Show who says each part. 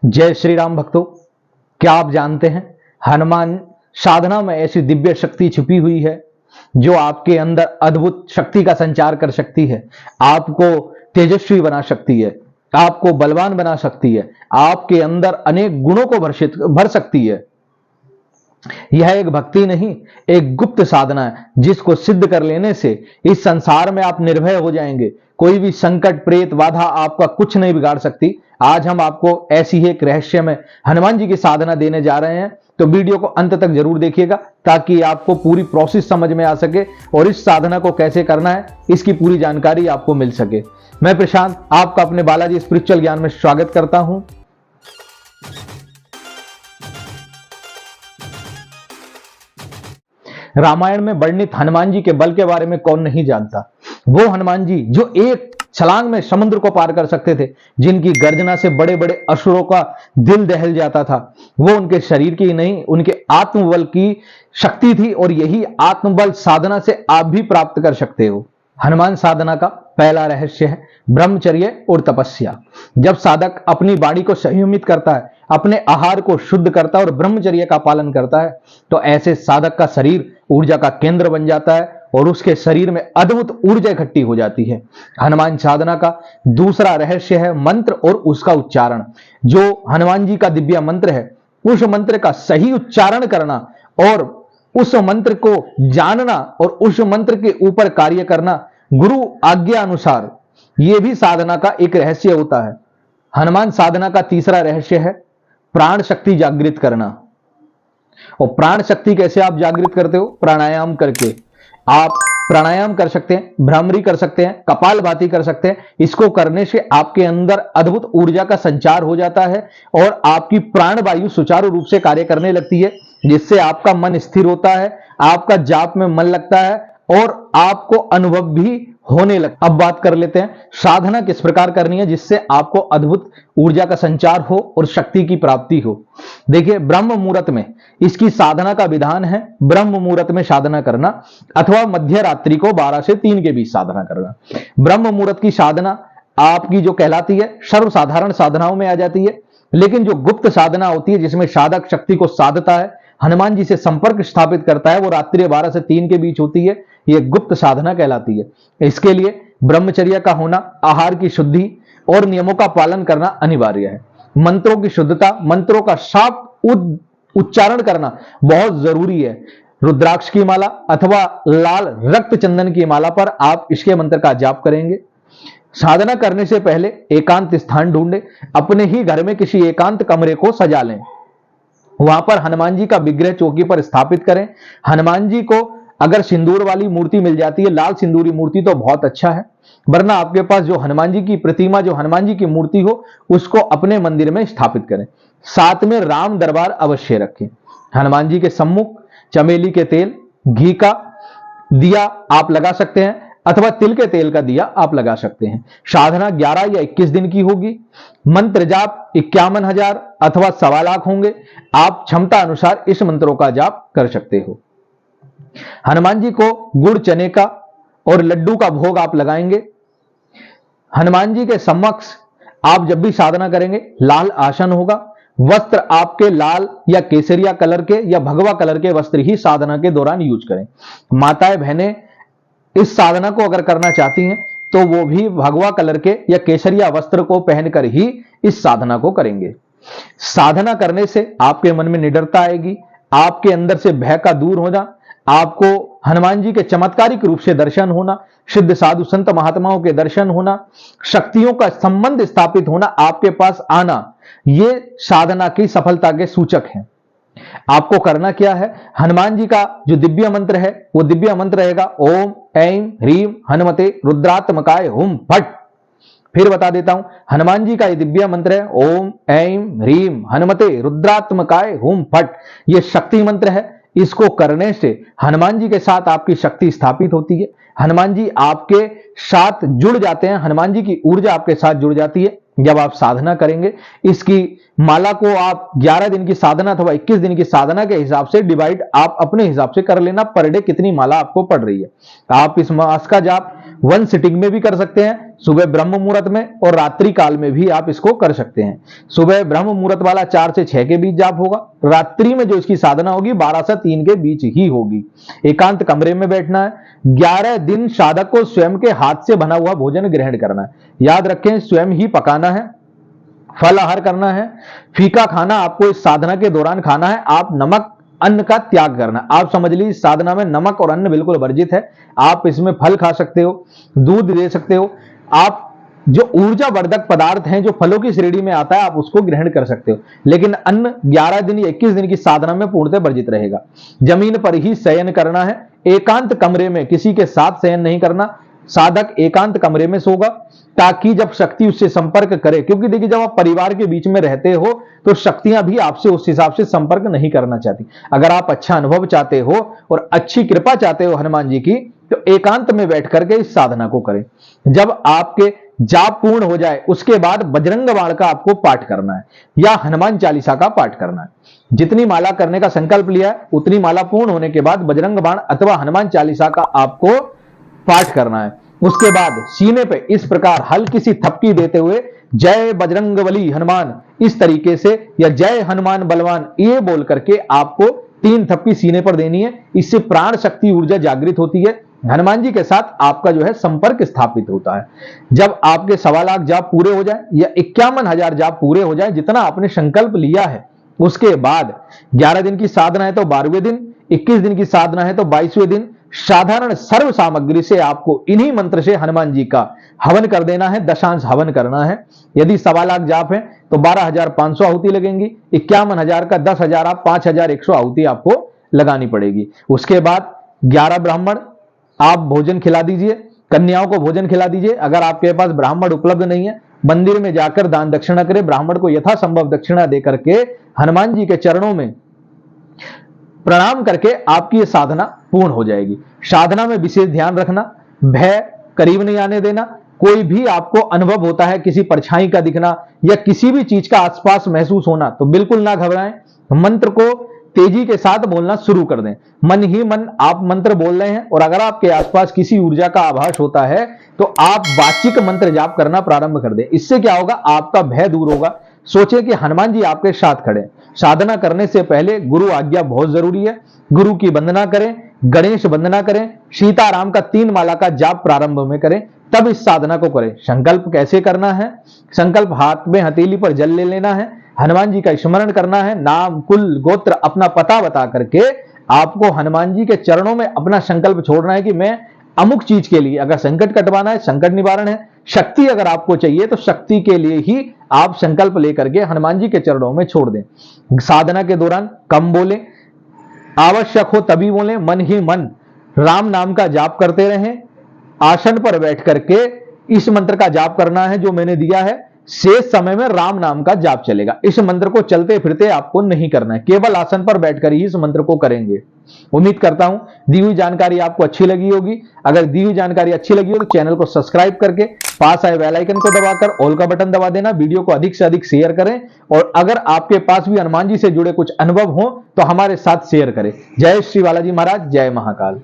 Speaker 1: जय श्री राम भक्तों, क्या आप जानते हैं हनुमान साधना में ऐसी दिव्य शक्ति छुपी हुई है जो आपके अंदर अद्भुत शक्ति का संचार कर सकती है, आपको तेजस्वी बना सकती है, आपको बलवान बना सकती है, आपके अंदर अनेक गुणों को भर सकती है। यह एक भक्ति नहीं, एक गुप्त साधना है जिसको सिद्ध कर लेने से इस संसार में आप निर्भय हो जाएंगे। कोई भी संकट, प्रेत, बाधा आपका कुछ नहीं बिगाड़ सकती। आज हम आपको ऐसी ही एक रहस्य में हनुमान जी की साधना देने जा रहे हैं, तो वीडियो को अंत तक जरूर देखिएगा ताकि आपको पूरी प्रोसेस समझ में आ सके और इस साधना को कैसे करना है इसकी पूरी जानकारी आपको मिल सके। मैं प्रशांत आपका अपने बालाजी स्पिरिचुअल ज्ञान में स्वागत करता हूं। रामायण में वर्णित हनुमान जी के बल के बारे में कौन नहीं जानता। वो हनुमान जी जो एक छलांग में समुद्र को पार कर सकते थे, जिनकी गर्जना से बड़े बड़े असुरों का दिल दहल जाता था। वो उनके शरीर की नहीं, उनके आत्मबल की शक्ति थी और यही आत्मबल साधना से आप भी प्राप्त कर सकते हो। हनुमान साधना का पहला रहस्य है ब्रह्मचर्य और तपस्या। जब साधक अपनी वाणी को संयमित करता है, अपने आहार को शुद्ध करता है और ब्रह्मचर्य का पालन करता है, तो ऐसे साधक का शरीर ऊर्जा का केंद्र बन जाता है और उसके शरीर में अद्भुत ऊर्जा इकट्ठी हो जाती है। हनुमान साधना का दूसरा रहस्य है मंत्र और उसका उच्चारण। जो हनुमान जी का दिव्य मंत्र है, उस मंत्र का सही उच्चारण करना और उस मंत्र को जानना और उस मंत्र के ऊपर कार्य करना गुरु आज्ञा अनुसार, यह भी साधना का एक रहस्य होता है। हनुमान साधना का तीसरा रहस्य है प्राण शक्ति जागृत करना। और प्राण शक्ति कैसे आप जागृत करते हो? प्राणायाम करके। आप प्राणायाम कर सकते हैं, भ्रामरी कर सकते हैं, कपालभाति कर सकते हैं। इसको करने से आपके अंदर अद्भुत ऊर्जा का संचार हो जाता है और आपकी प्राण वायु सुचारू रूप से कार्य करने लगती है, जिससे आपका मन स्थिर होता है, आपका जाप में मन लगता है और आपको अनुभव भी होने लगता। अब बात कर लेते हैं साधना किस प्रकार करनी है जिससे आपको अद्भुत ऊर्जा का संचार हो और शक्ति की प्राप्ति हो। देखिए, ब्रह्म मुहूर्त में इसकी साधना का विधान है ब्रह्म मुहूर्त में साधना करना अथवा मध्य रात्रि को 12 से 3 के बीच साधना करना। ब्रह्म मुहूर्त की साधना आपकी जो कहलाती है सर्वसाधारण साधनाओं में आ जाती है, लेकिन जो गुप्त साधना होती है जिसमें साधक शक्ति को साधता है, हनुमान जी से संपर्क स्थापित करता है, वो रात्रि 12 से 3 के बीच होती है। यह गुप्त साधना कहलाती है। इसके लिए ब्रह्मचर्य का होना, आहार की शुद्धि और नियमों का पालन करना अनिवार्य है। मंत्रों की शुद्धता, मंत्रों का साफ उच्चारण करना बहुत जरूरी है। रुद्राक्ष की माला अथवा लाल रक्त चंदन की माला पर आप इसके मंत्र का जाप करेंगे। साधना करने से पहले एकांत स्थान ढूंढें, अपने ही घर में किसी एकांत कमरे को सजा लें, वहां पर हनुमान जी का विग्रह चौकी पर स्थापित करें। हनुमान जी को अगर सिंदूर वाली मूर्ति मिल जाती है, लाल सिंदूरी मूर्ति, तो बहुत अच्छा है, वरना आपके पास जो हनुमान जी की प्रतिमा, जो हनुमान जी की मूर्ति हो, उसको अपने मंदिर में स्थापित करें। साथ में राम दरबार अवश्य रखें। हनुमान जी के सम्मुख चमेली के तेल, घी का दिया आप लगा सकते हैं अथवा तिल के तेल का दिया आप लगा सकते हैं। साधना 11 या 21 दिन की होगी। मंत्र जाप 51,000 अथवा 1.25 लाख होंगे। आप क्षमता अनुसार इस मंत्रों का जाप कर सकते हो। हनुमान जी को गुड़, चने का और लड्डू का भोग आप लगाएंगे। हनुमान जी के समक्ष आप जब भी साधना करेंगे लाल आसन होगा। वस्त्र आपके लाल या केसरिया कलर के या भगवा कलर के वस्त्र ही साधना के दौरान यूज करें। माताएं बहनें इस साधना को अगर करना चाहती हैं तो वो भी भगवा कलर के या केसरिया वस्त्र को पहनकर ही इस साधना को करेंगे। साधना करने से आपके मन में निडरता आएगी, आपके अंदर से भय का दूर होना, आपको हनुमान जी के चमत्कारिक रूप से दर्शन होना, सिद्ध साधु संत महात्माओं के दर्शन होना, शक्तियों का संबंध स्थापित होना, आपके पास आना, ये साधना की सफलता के सूचक हैं। आपको करना क्या है? हनुमान जी का जो दिव्य मंत्र है वो दिव्य मंत्र रहेगा ओम ऐं ह्रीम हनुमते रुद्रात्मकाय हुम फट। फिर बता देता हूं, हनुमान जी का ये दिव्य मंत्र है ओम ऐं ह्रीम हनुमते रुद्रात्मकाय हुम फट। ये शक्ति मंत्र है। इसको करने से हनुमान जी के साथ आपकी शक्ति स्थापित होती है, हनुमान जी आपके साथ जुड़ जाते हैं, हनुमान जी की ऊर्जा आपके साथ जुड़ जाती है जब आप साधना करेंगे। इसकी माला को आप 11 दिन की साधना अथवा 21 दिन की साधना के हिसाब से डिवाइड आप अपने हिसाब से कर लेना, पर डे कितनी माला आपको पड़ रही है। आप इस मास का जाप वन सिटिंग में भी कर सकते हैं, सुबह ब्रह्म मुहूर्त में और रात्रि काल में भी आप इसको कर सकते हैं। सुबह ब्रह्म मुहूर्त वाला 4 से 6 के बीच जाप होगा, रात्रि में जो इसकी साधना होगी 12 से 3 के बीच ही होगी। एकांत कमरे में बैठना है। 11 दिन साधक को स्वयं के हाथ से बना हुआ भोजन ग्रहण करना है। याद रखें, स्वयं ही पकाना है, फल आहार करना है। फीका खाना आपको इस साधना के दौरान खाना है। आप नमक अन्न का त्याग करना। आप समझ लीजिए इस साधना में नमक और अन्न बिल्कुल वर्जित है। आप इसमें फल खा सकते हो, दूध दे सकते हो। आप जो ऊर्जा वर्धक पदार्थ हैं जो फलों की श्रेणी में आता है आप उसको ग्रहण कर सकते हो, लेकिन अन्न 11 दिन या 21 दिन की साधना में पूर्णतः वर्जित रहेगा। जमीन पर ही शयन करना है। एकांत कमरे में किसी के साथ शयन नहीं करना। साधक एकांत कमरे में सोगा ताकि जब शक्ति उससे संपर्क करे, क्योंकि देखिए जब आप परिवार के बीच में रहते हो तो शक्तियां भी आपसे उस हिसाब से संपर्क नहीं करना चाहती। अगर आप अच्छा अनुभव चाहते हो और अच्छी कृपा चाहते हो हनुमान जी की, तो एकांत में बैठ करके इस साधना को करें। जब आपके जाप पूर्ण हो जाए उसके बाद बजरंग बाण का आपको पाठ करना है या हनुमान चालीसा का पाठ करना है। जितनी माला करने का संकल्प लिया है उतनी माला पूर्ण होने के बाद बजरंग बाण अथवा हनुमान चालीसा का आपको पाठ करना है। उसके बाद सीने पे इस प्रकार हल्की सी थपकी देते हुए जय बजरंगबली हनुमान इस तरीके से या जय हनुमान बलवान ये बोल करके आपको 3 थपकी सीने पर देनी है। इससे प्राण शक्ति ऊर्जा जागृत होती है, हनुमान जी के साथ आपका जो है संपर्क स्थापित होता है। जब आपके 1.25 लाख जाप पूरे हो जाए या 51,000 जाप पूरे हो जाए जितना आपने संकल्प लिया है, उसके बाद 11 दिन की साधना है तो 12वें दिन, 21 दिन की साधना है तो 22वें दिन साधारण सर्व सामग्री से आपको इन्हीं मंत्र से हनुमान जी का हवन कर देना है, दशांश हवन करना है। यदि 1.25 लाख जाप है तो 12,500 आहुति लगेंगी। 51,000 का 10,000 आप 5,100 आहुति आपको लगानी पड़ेगी। उसके बाद 11 ब्राह्मण आप भोजन खिला दीजिए, कन्याओं को भोजन खिला दीजिए। अगर आपके पास ब्राह्मण उपलब्ध नहीं है, मंदिर में जाकर दान दक्षिणा करें, ब्राह्मण को यथासंभव दक्षिणा दे करके हनुमान जी के चरणों में प्रणाम करके आपकी ये साधना पूर्ण हो जाएगी। साधना में विशेष ध्यान रखना, भय करीब नहीं आने देना। कोई भी आपको अनुभव होता है किसी परछाई का दिखना या किसी भी चीज का आसपास महसूस होना तो बिल्कुल ना घबराएं। मंत्र को तेजी के साथ बोलना शुरू कर दें। मन ही मन आप मंत्र बोल रहे हैं और अगर आपके आसपास किसी ऊर्जा का आभास होता है तो आप वाचिक मंत्र जाप करना प्रारंभ कर दें। इससे क्या होगा, आपका भय दूर होगा। सोचें कि हनुमान जी आपके साथ खड़े। साधना करने से पहले गुरु आज्ञा बहुत जरूरी है। गुरु की वंदना करें, गणेश वंदना करें, सीताराम का 3 माला का जाप प्रारंभ में करें, तब इस साधना को करें। संकल्प कैसे करना है, संकल्प हाथ में हथेली पर जल ले लेना है, हनुमान जी का स्मरण करना है, नाम कुल गोत्र अपना पता बता करके आपको हनुमान जी के चरणों में अपना संकल्प छोड़ना है कि मैं अमुक चीज के लिए, अगर संकट कटवाना है संकट निवारण है, शक्ति अगर आपको चाहिए तो शक्ति के लिए ही आप संकल्प लेकर के हनुमान जी के चरणों में छोड़ दें। साधना के दौरान कम बोलें, आवश्यक हो तभी बोलें, मन ही मन राम नाम का जाप करते रहें। आसन पर बैठ करके इस मंत्र का जाप करना है जो मैंने दिया है, शेष समय में राम नाम का जाप चलेगा। इस मंत्र को चलते फिरते आपको नहीं करना है, केवल आसन पर बैठकर ही इस मंत्र को करेंगे। उम्मीद करता हूं दी हुई जानकारी आपको अच्छी लगी होगी। अगर दी हुई जानकारी अच्छी लगी हो तो चैनल को सब्सक्राइब करके पास आए बेल आइकन को दबाकर ऑल का बटन दबा देना। वीडियो को अधिक से अधिक शेयर करें और अगर आपके पास भी हनुमान जी से जुड़े कुछ अनुभव हो तो हमारे साथ शेयर करें। जय श्री बालाजी महाराज, जय महाकाल।